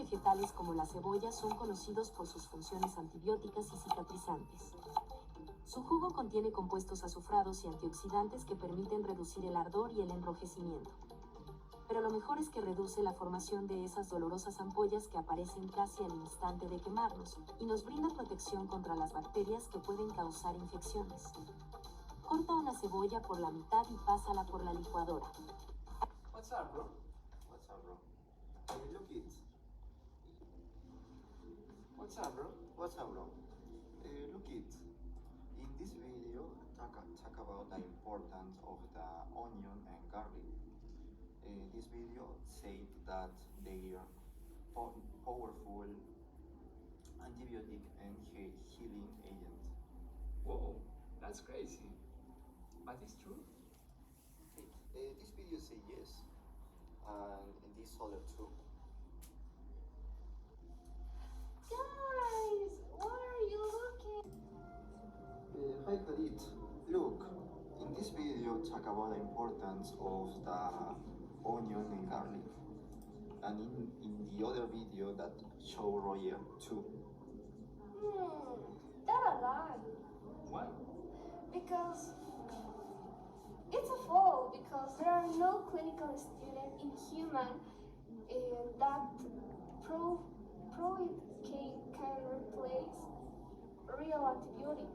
vegetales como la cebolla son conocidos por sus funciones antibióticas y cicatrizantes. Su jugo contiene compuestos azufrados y antioxidantes que permiten reducir el ardor y el enrojecimiento. Pero lo mejor es que reduce la formación de esas dolorosas ampollas que aparecen casi al instante de quemarnos y nos brinda protección contra las bacterias que pueden causar infecciones. Corta una cebolla por la mitad y pásala por la licuadora. What's up, bro? What's up, bro? Look it. What's up, bro? What's up, bro? Look it. In this video, talk about the importance of the onion and garlic. This video said that they are powerful antibiotic and healing agent. Whoa, that's crazy. But it's true? This video say yes, and this other too. Guys, what are you looking? Hi Khalid, look, in this video talk about the importance of the onion and garlic, and in the other video that show Roger too. That a lie. Why? Because it's a fault, because there are no clinical students in human that prove it can replace real antibiotic.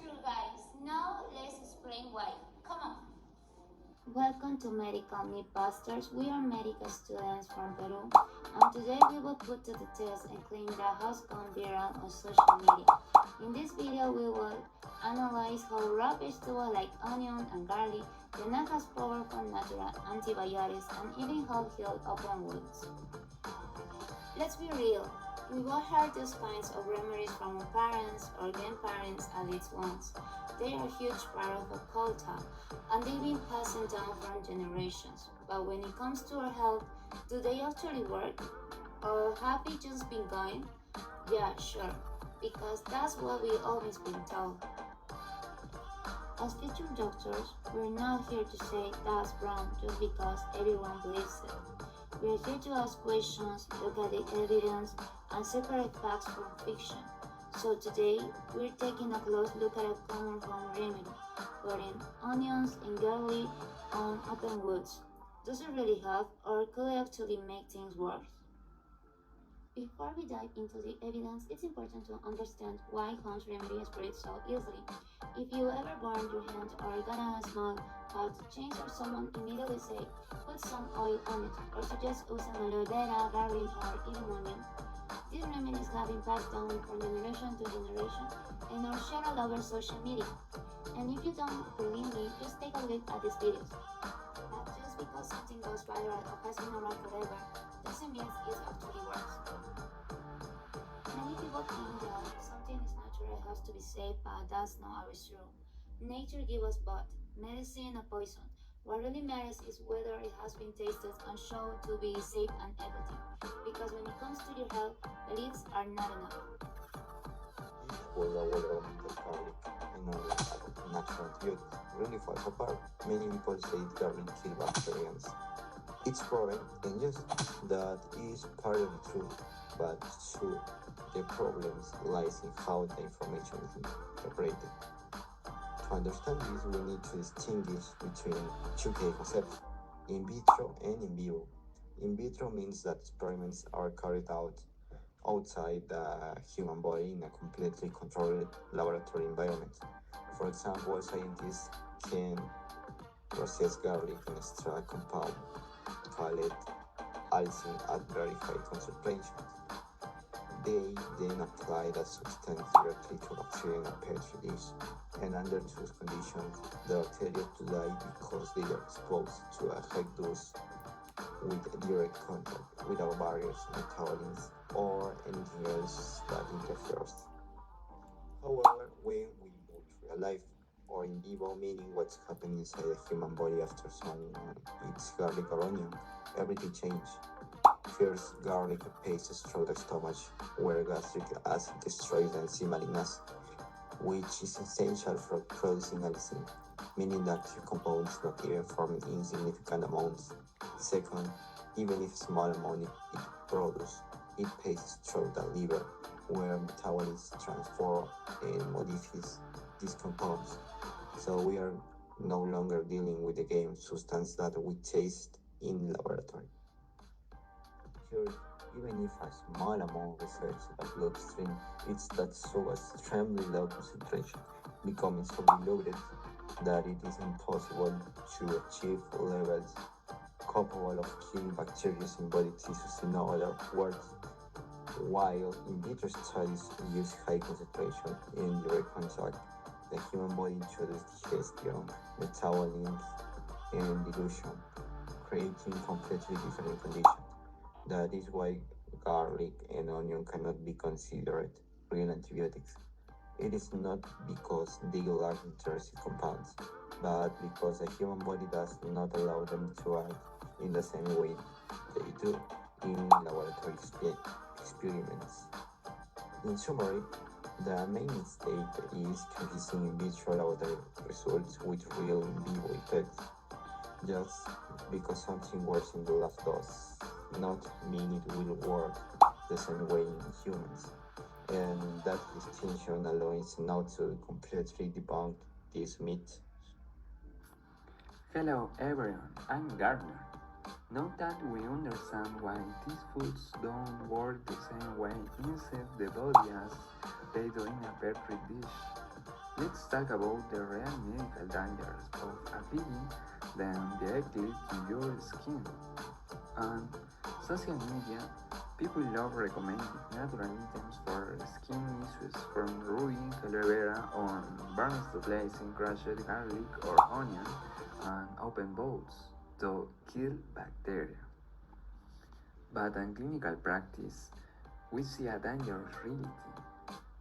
True, guys. Now let's explain why. Come on. Welcome to Medical Mythbusters. We are medical students from Peru, and today we will put to the test and claim that has gone viral on social media. In this video, we will analyze how raw vegetables like onion and garlic do not have powerful natural antibiotics and even help heal open wounds. Let's be real. We all heard those kinds of remedies from our parents or grandparents at least once. They are a huge part of our culture, and they've been passing down from generations. But when it comes to our health, do they actually work? Or have we just been going? Yeah, sure, because that's what we've always been told. As future doctors, we're not here to say that's wrong just because everyone believes it. We're here to ask questions, look at the evidence, and separate facts from fiction. So today, we're taking a close look at a common home remedy, putting onions and garlic on open wounds. Does it really help, or could it actually make things worse? Before we dive into the evidence, it's important to understand why home remedies spread so easily. If you ever burned your hand or got a small cut, change or someone immediately say, put some oil on it, or suggest using aloe vera, garlic, or even onion. These remedies have been passed down from generation to generation and are shared all over social media. And if you don't believe me, just take a look at these videos. But just because something goes viral or has been around forever, doesn't mean it actually works. Many people think that something is natural has to be safe, but that's not always true. Nature gives us both medicine and poison. What really matters is whether it has been tasted and shown to be safe and effective. Because when it comes to your health, beliefs are not enough. Was aware of the garlic and other natural antibiotics really falls apart. Many people say garlic kills bacteria. It's proven, and yes, that is partly true, but true, the problem lies in how the information is interpreted. To understand this, we need to distinguish between two key concepts, in vitro and in vivo. In vitro means that experiments are carried out outside the human body in a completely controlled laboratory environment. For example, scientists can process garlic and extract a compound called allicin at very high concentrations. They then apply that substance directly to bacteria in a petri dish, and under those conditions, the bacteria to die because they are exposed to a high dose with direct contact without barriers, metabolisms, or anything else that interferes. However, when we move to real life, or in vivo, meaning what's happening inside the human body after someone eats garlic or onion, everything changes. First, garlic passes through the stomach, where gastric acid destroys the enzyme malignase, which is essential for producing allicin, meaning that two compounds not even form insignificant amounts. Second, even if small amount it produces, it passes through the liver, where metabolism transforms and modifies these compounds. So we are no longer dealing with the game substance that we taste in laboratory. Here, even if a small amount reaches the bloodstream, it's that so extremely low concentration, becoming so diluted that it is impossible to achieve levels capable of killing bacteria in body tissues. In other words, while in vitro studies use high concentration in direct contact, the human body introduces digestion, metabolism, and dilution, creating completely different conditions. That is why garlic and onion cannot be considered real antibiotics. It is not because they lack interesting compounds, but because the human body does not allow them to act in the same way they do in laboratory experiments. In summary, the main mistake is confusing in vitro laboratory results with real in vivo effects. Just because something works in the lab does not mean it will work the same way in humans. And that distinction alone is enough to completely debunk this myth. Hello everyone, I'm Gardner. Now that we understand why these foods don't work the same way inside the body as they do in a petri dish, let's talk about the real medical dangers of a piggy than directly to your skin. On social media, people love recommending natural items for skin issues, from rubbing aloe vera on burns to placing crushed garlic or onion on open wounds to kill bacteria. But in clinical practice, we see a dangerous reality.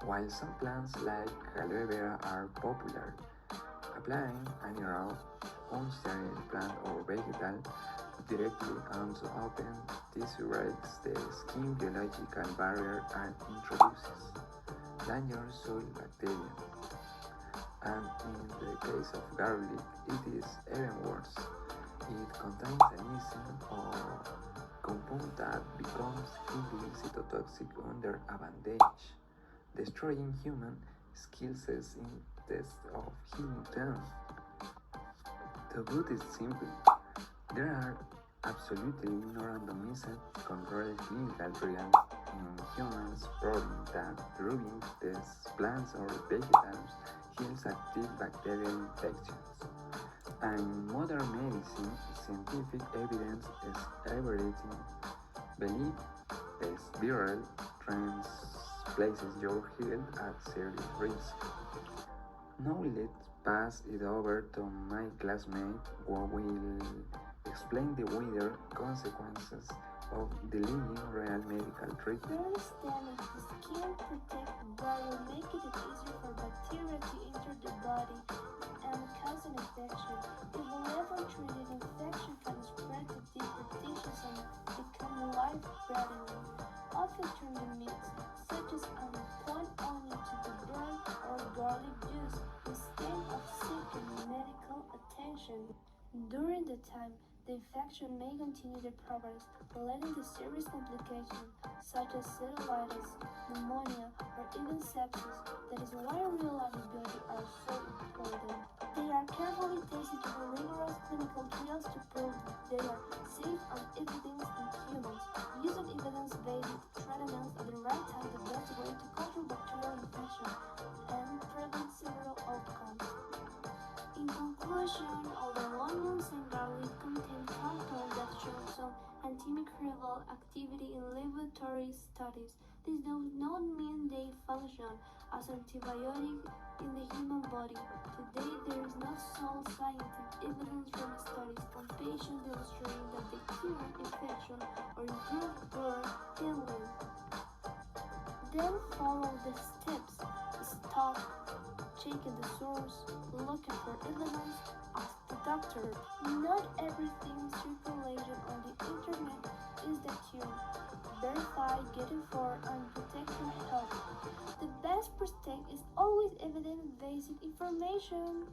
While some plants like aloe vera are popular, applying any raw, unsterile plant or vegetal directly onto open tissue breaks the skin biological barrier and introduces dangerous soil bacteria. And in the case of garlic, it is even worse. It contains an enzyme or compound that becomes highly cytotoxic under a bandage, destroying human skill sets in test of healing them. The good is simple. There are absolutely no randomized controlled clinical trials in humans proving that rubbing these plants or vegetables heals active bacterial infections. And modern medicine, scientific evidence is everything. Believe this viral trends places your health at serious risk. Now let's pass it over to my classmate who will explain the wider consequences of delaying real medical treatment. Understand that the skin protective barrier makes it easier for bacteria to enter the body and cause an infection. If a never treated infection can spread to deeper tissues and become life-threatening, often turn the meats, such as point onion to the burn or garlic juice, instead of seeking medical attention. During the time, the infection may continue to progress, leading to serious complications such as cellulitis, pneumonia, or even sepsis. That is why real antibiotics are so important. They are carefully tested through rigorous clinical trials to prove they are safe and effective in humans. Using evidence-based treatments at the right time the best way to control bacterial infection and prevent several outcomes. In conclusion, although onions and garlic contain compounds that show some antimicrobial activity in laboratory studies, this does not mean they function as antibiotic in the human body. Today, there is no solid scientific evidence from studies on patients demonstrating that they cure infection or improve burn healing. Then follow the steps. Stop checking the source, looking for evidence, ask the doctor. Not everything circulating on the internet is the cure. Verify, get informed, and protect your health. The best protect is always evidence-based information.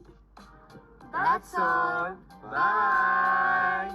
That's all. Bye.